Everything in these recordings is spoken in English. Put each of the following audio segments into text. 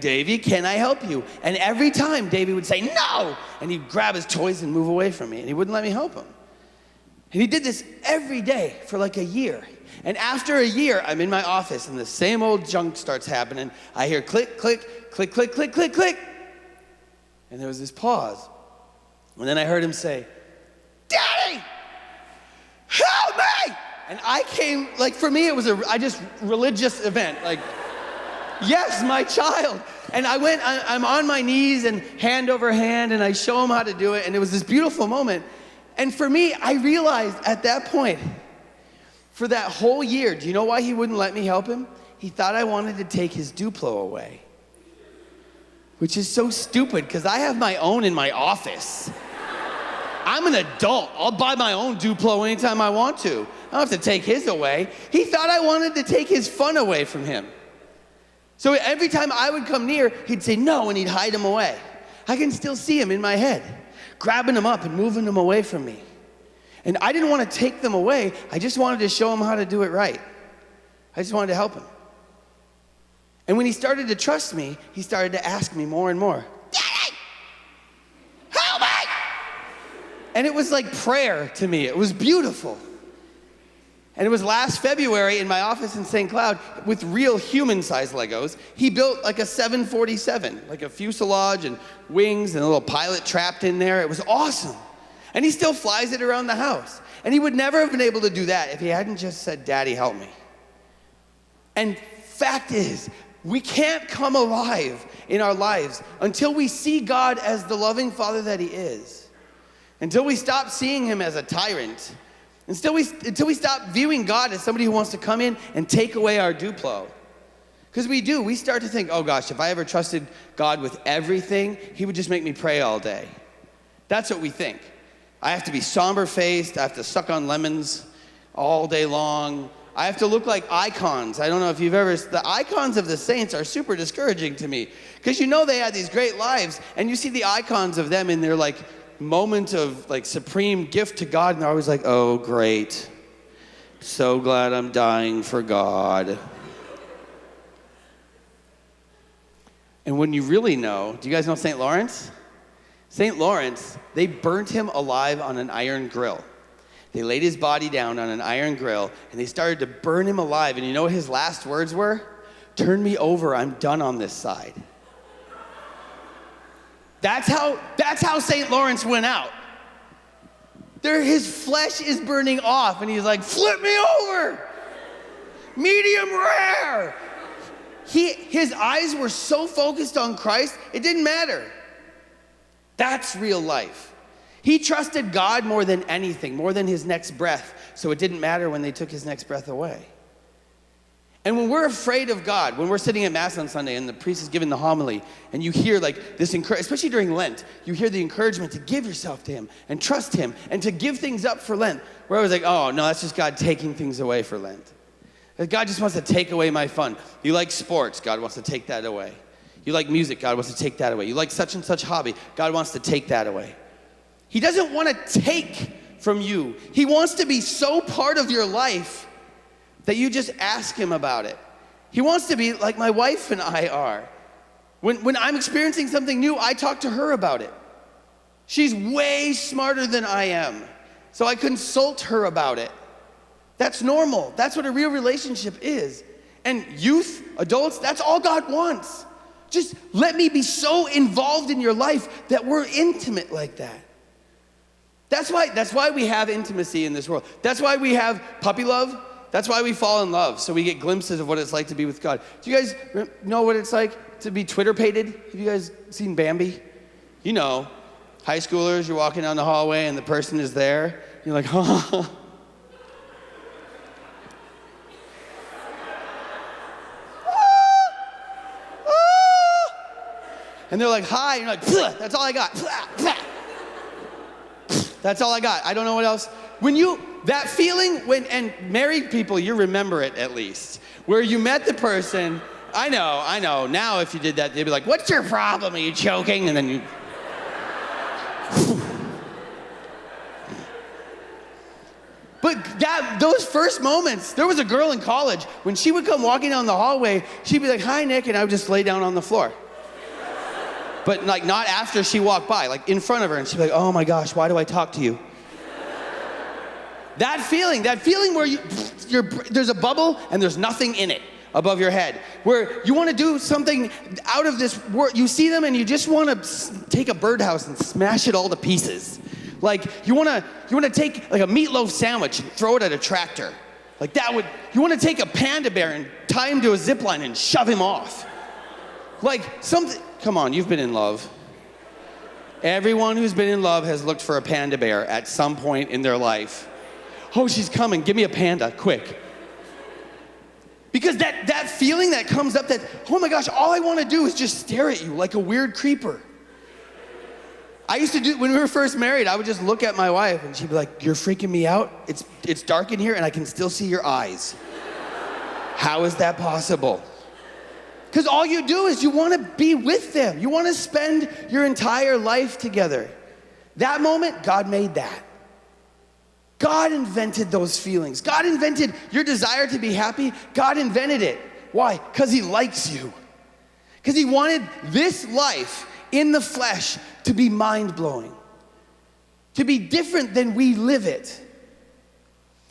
Davey, can I help you? And every time Davey would say, no! And he'd grab his toys and move away from me, and he wouldn't let me help him. And he did this every day for like a year. And after a year, I'm in my office, and the same old junk starts happening. I hear click, click, click, click, click, click, click. And there was this pause. And then I heard him say, Daddy, help me! And I came, like for me, it was a religious event. Like, yes, my child. And I'm on my knees and hand over hand, and I show him how to do it. And it was this beautiful moment. And for me, I realized at that point, for that whole year, do you know why he wouldn't let me help him? He thought I wanted to take his Duplo away. Which is so stupid, because I have my own in my office. I'm an adult. I'll buy my own Duplo anytime I want to. I don't have to take his away. He thought I wanted to take his fun away from him. So every time I would come near, he'd say no, and he'd hide him away. I can still see him in my head, grabbing him up and moving him away from me. And I didn't want to take them away. I just wanted to show him how to do it right. I just wanted to help him. And when he started to trust me, he started to ask me more and more, Daddy, help me! And it was like prayer to me. It was beautiful. And it was last February in my office in St. Cloud with real human-sized Legos. He built like a 747, like a fuselage and wings and a little pilot trapped in there. It was awesome. And he still flies it around the house. And he would never have been able to do that if he hadn't just said, Daddy, help me. And fact is, we can't come alive in our lives until we see God as the loving Father that he is. Until we stop seeing him as a tyrant. Until we stop viewing God as somebody who wants to come in and take away our Duplo. Because we start to think, oh gosh, if I ever trusted God with everything, he would just make me pray all day. That's what we think. I have to be somber-faced, I have to suck on lemons all day long. I have to look like icons. I don't know if you've ever, the icons of the saints are super discouraging to me. Because you know they had these great lives, and you see the icons of them in their like moment of like supreme gift to God, and they're always like, oh great, so glad I'm dying for God. And when you really know, do you guys know St. Lawrence? St. Lawrence, they burnt him alive on an iron grill. They laid his body down on an iron grill, and they started to burn him alive. And you know what his last words were? Turn me over, I'm done on this side. That's how St. Lawrence went out. His flesh is burning off, and he's like, flip me over. Medium rare. His eyes were so focused on Christ, it didn't matter. That's real life. He trusted God more than anything, more than his next breath, so it didn't matter when they took his next breath away. And when we're afraid of God, when we're sitting at Mass on Sunday and the priest is giving the homily, and you hear like this, especially during Lent, you hear the encouragement to give yourself to him and trust him and to give things up for Lent. We're always like, oh no, that's just God taking things away for Lent. God just wants to take away my fun. You like sports, God wants to take that away. You like music, God wants to take that away. You like such and such hobby, God wants to take that away. He doesn't want to take from you. He wants to be so part of your life that you just ask him about it. He wants to be like my wife and I are. When I'm experiencing something new, I talk to her about it. She's way smarter than I am, so I consult her about it. That's normal. That's what a real relationship is. And youth, adults, that's all God wants. Just let me be so involved in your life that we're intimate like that. That's why we have intimacy in this world. That's why we have puppy love. That's why we fall in love, so we get glimpses of what it's like to be with God. Do you guys know what it's like to be Twitter-pated? Have you guys seen Bambi? You know, high schoolers, you're walking down the hallway and the person is there. You're like, oh. And they're like, hi, and you're like, that's all I got. That's all I got. I don't know what else. That feeling and married people, you remember it at least, where you met the person. I know. Now if you did that, they'd be like, what's your problem? Are you choking? And then you. But those first moments, there was a girl in college, when she would come walking down the hallway, she'd be like, hi, Nick, and I would just lay down on the floor. But like not after she walked by, like in front of her, and she'd be like, oh my gosh, why do I talk to you? That feeling where there's a bubble and there's nothing in it above your head, where you want to do something out of this world. You see them and you just want to take a birdhouse and smash it all to pieces. Like you want to take like a meatloaf sandwich and throw it at a tractor. Like you want to take a panda bear and tie him to a zip line and shove him off. Like something, come on, you've been in love. Everyone who's been in love has looked for a panda bear at some point in their life. Oh, she's coming, give me a panda, quick. Because that feeling that comes up that, oh my gosh, all I want to do is just stare at you like a weird creeper. I used to do, when we were first married, I would just look at my wife and she'd be like, you're freaking me out? It's dark in here and I can still see your eyes. How is that possible? Because all you do is you want to be with them. You want to spend your entire life together. That moment, God made that. God invented those feelings. God invented your desire to be happy. God invented it. Why? Because he likes you. Because he wanted this life in the flesh to be mind-blowing, to be different than we live it.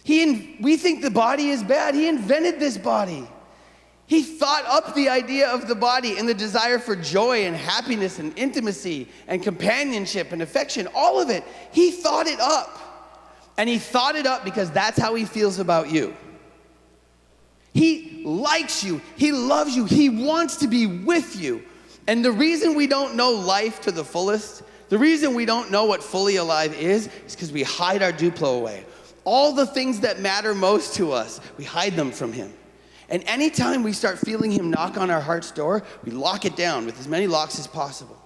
We think the body is bad. He invented this body. He thought up the idea of the body and the desire for joy and happiness and intimacy and companionship and affection, all of it. He thought it up. And he thought it up because that's how he feels about you. He likes you. He loves you. He wants to be with you. And the reason we don't know life to the fullest, the reason we don't know what fully alive is because we hide our Duplo away. All the things that matter most to us, we hide them from him. And anytime we start feeling him knock on our heart's door, we lock it down with as many locks as possible.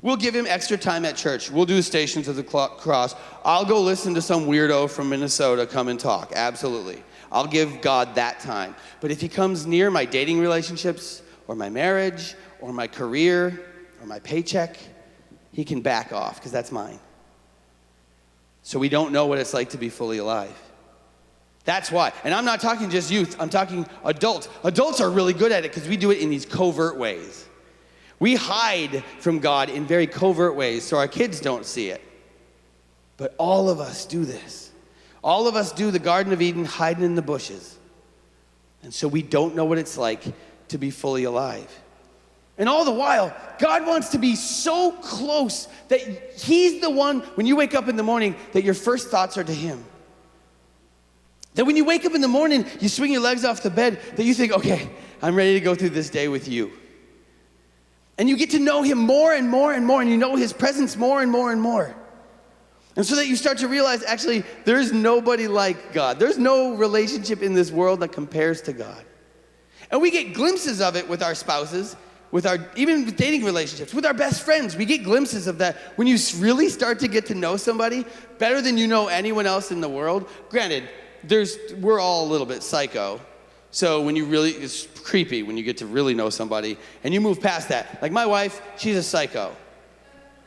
We'll give him extra time at church. We'll do Stations of the Cross. I'll go listen to some weirdo from Minnesota come and talk. Absolutely. I'll give God that time. But if he comes near my dating relationships or my marriage or my career or my paycheck, he can back off because that's mine. So we don't know what it's like to be fully alive. That's why. And I'm not talking just youth. I'm talking adults. Adults are really good at it because we do it in these covert ways. We hide from God in very covert ways so our kids don't see it. But all of us do this. All of us do the Garden of Eden hiding in the bushes. And so we don't know what it's like to be fully alive. And all the while, God wants to be so close that he's the one, when you wake up in the morning, that your first thoughts are to him. That when you wake up in the morning, you swing your legs off the bed, that you think, okay, I'm ready to go through this day with you. And you get to know him more and more and more, and you know his presence more and more and more. And so that you start to realize, actually, there's nobody like God. There's no relationship in this world that compares to God. And we get glimpses of it with our spouses, even with dating relationships, with our best friends. We get glimpses of that when you really start to get to know somebody better than you know anyone else in the world. Granted, we're all a little bit psycho. So it's creepy when you get to really know somebody and you move past that. Like my wife, she's a psycho.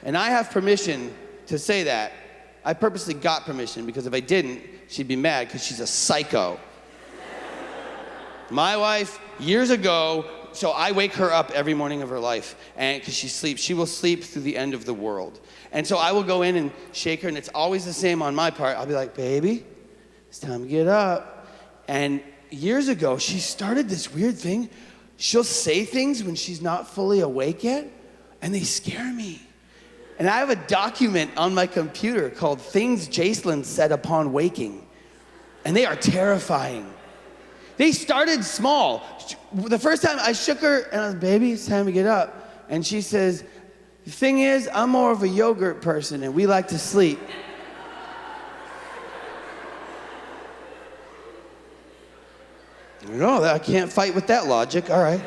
And I have permission to say that. I purposely got permission because if I didn't, she'd be mad because she's a psycho. My wife, years ago, so I wake her up every morning of her life, and because she will sleep through the end of the world. And so I will go in and shake her, and it's always the same on my part. I'll be like, baby, it's time to get up. And years ago, she started this weird thing. She'll say things when she's not fully awake yet, and they scare me. And I have a document on my computer called Things Jacelyn Said Upon Waking. And they are terrifying. They started small. The first time I shook her, and I was, baby, it's time to get up. And she says, the thing is, I'm more of a yogurt person, and we like to sleep. No, I can't fight with that logic. All right.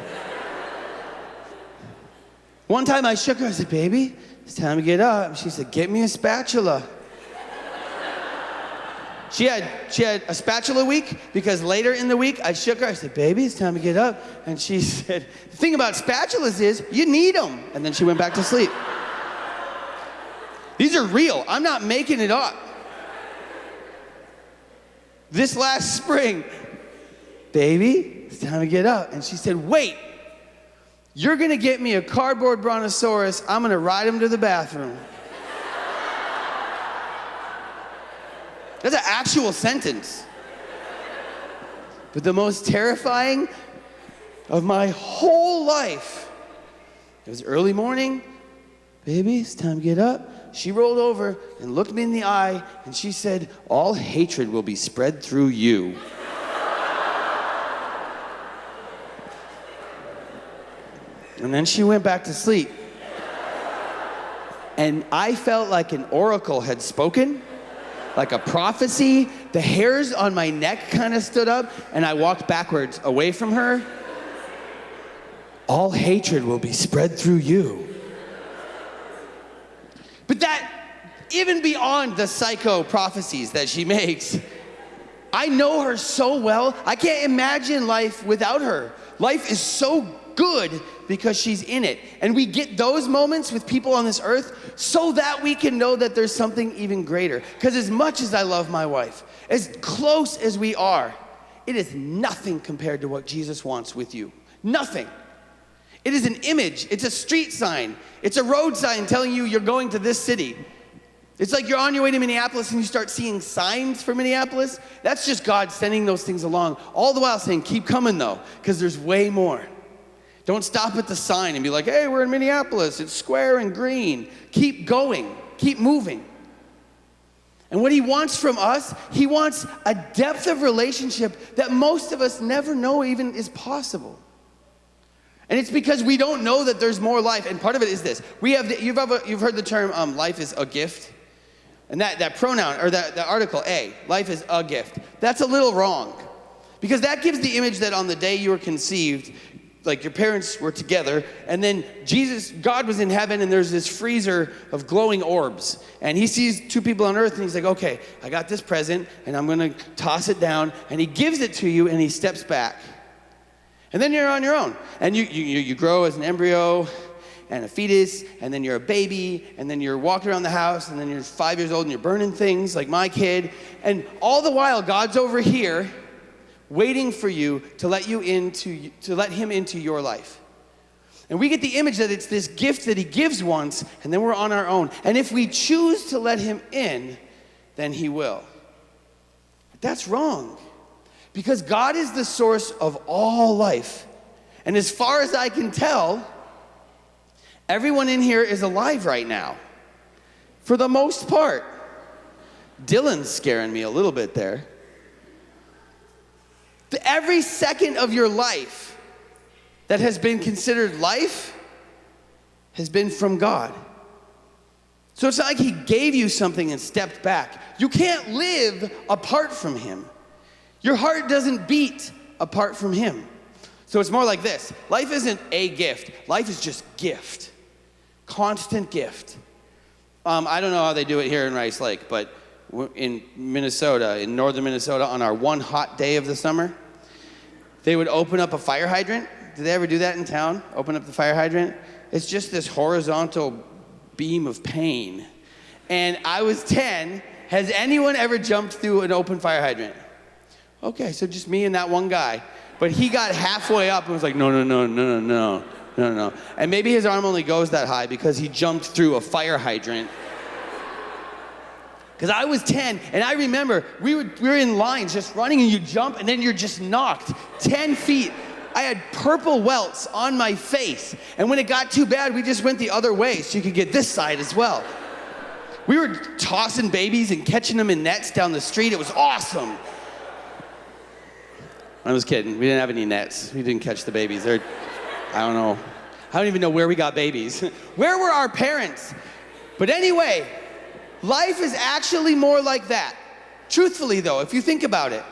One time I shook her, I said, baby, it's time to get up. She said, get me a spatula. She had a spatula week because later in the week I shook her. I said, baby, it's time to get up. And she said, the thing about spatulas is you need them. And then she went back to sleep. These are real. I'm not making it up. This last spring, baby, it's time to get up. And she said, wait, You're going to get me a cardboard brontosaurus. I'm going to ride him to the bathroom. That's an actual sentence. But the most terrifying of my whole life, it was early morning. Baby, it's time to get up. She rolled over and looked me in the eye, and she said, all hatred will be spread through you. And then she went back to sleep. And I felt like an oracle had spoken, like a prophecy. The hairs on my neck kind of stood up, and I walked backwards away from her. All hatred will be spread through you. But that, even beyond the psycho prophecies that she makes, I know her so well, I can't imagine life without her. Life is so good because she's in it. And we get those moments with people on this earth so that we can know that there's something even greater. Because as much as I love my wife, as close as we are, it is nothing compared to what Jesus wants with you. Nothing. It is an image. It's a street sign. It's a road sign telling you you're going to this city. It's like you're on your way to Minneapolis and you start seeing signs for Minneapolis. That's just God sending those things along, all the while saying, keep coming though, because there's way more. Don't stop at the sign and be like, hey, we're in Minneapolis. It's square and green. Keep going. Keep moving. And what he wants from us, he wants a depth of relationship that most of us never know even is possible. And it's because we don't know that there's more life. And part of it is this. You've heard the term, life is a gift. And that pronoun, or that article, a, life is a gift. That's a little wrong. Because that gives the image that on the day you were conceived, like your parents were together, and then God was in heaven, and there's this freezer of glowing orbs. And he sees two people on earth, and he's like, okay, I got this present, and I'm going to toss it down. And he gives it to you, and he steps back. And then you're on your own. And you grow as an embryo and a fetus, and then you're a baby, and then you're walking around the house, and then you're 5 years old, and you're burning things like my kid. And all the while, God's over here waiting for you to let him into your life. And we get the image that it's this gift that he gives once, and then we're on our own. And if we choose to let him in, then he will. But that's wrong. Because God is the source of all life. And as far as I can tell, everyone in here is alive right now. For the most part. Dylan's scaring me a little bit there. Every second of your life that has been considered life has been from God. So it's not like he gave you something and stepped back. You can't live apart from him. Your heart doesn't beat apart from him. So it's more like this. Life isn't a gift. Life is just gift. Constant gift. I don't know how they do it here in Rice Lake, but in Minnesota, in northern Minnesota, on our one hot day of the summer, they would open up a fire hydrant. Did they ever do that in town? Open up the fire hydrant? It's just this horizontal beam of pain. And I was 10. Has anyone ever jumped through an open fire hydrant? Okay, so just me and that one guy. But he got halfway up and was like, no. And maybe his arm only goes that high because he jumped through a fire hydrant. Because I was 10, and I remember we were in lines just running, and you jump, and then you're just knocked 10 feet. I had purple welts on my face. And when it got too bad, we just went the other way so you could get this side as well. We were tossing babies and catching them in nets down the street. It was awesome. I was kidding. We didn't have any nets. We didn't catch the babies. I don't know. I don't even know where we got babies. Where were our parents? But anyway, life is actually more like that. Truthfully, though, if you think about it,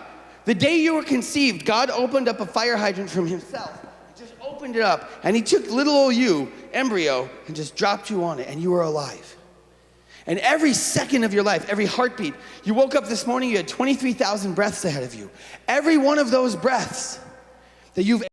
the day you were conceived, God opened up a fire hydrant from himself. He just opened it up, and he took little old you, embryo, and just dropped you on it, and you were alive. And every second of your life, every heartbeat, you woke up this morning, you had 23,000 breaths ahead of you. Every one of those breaths that you've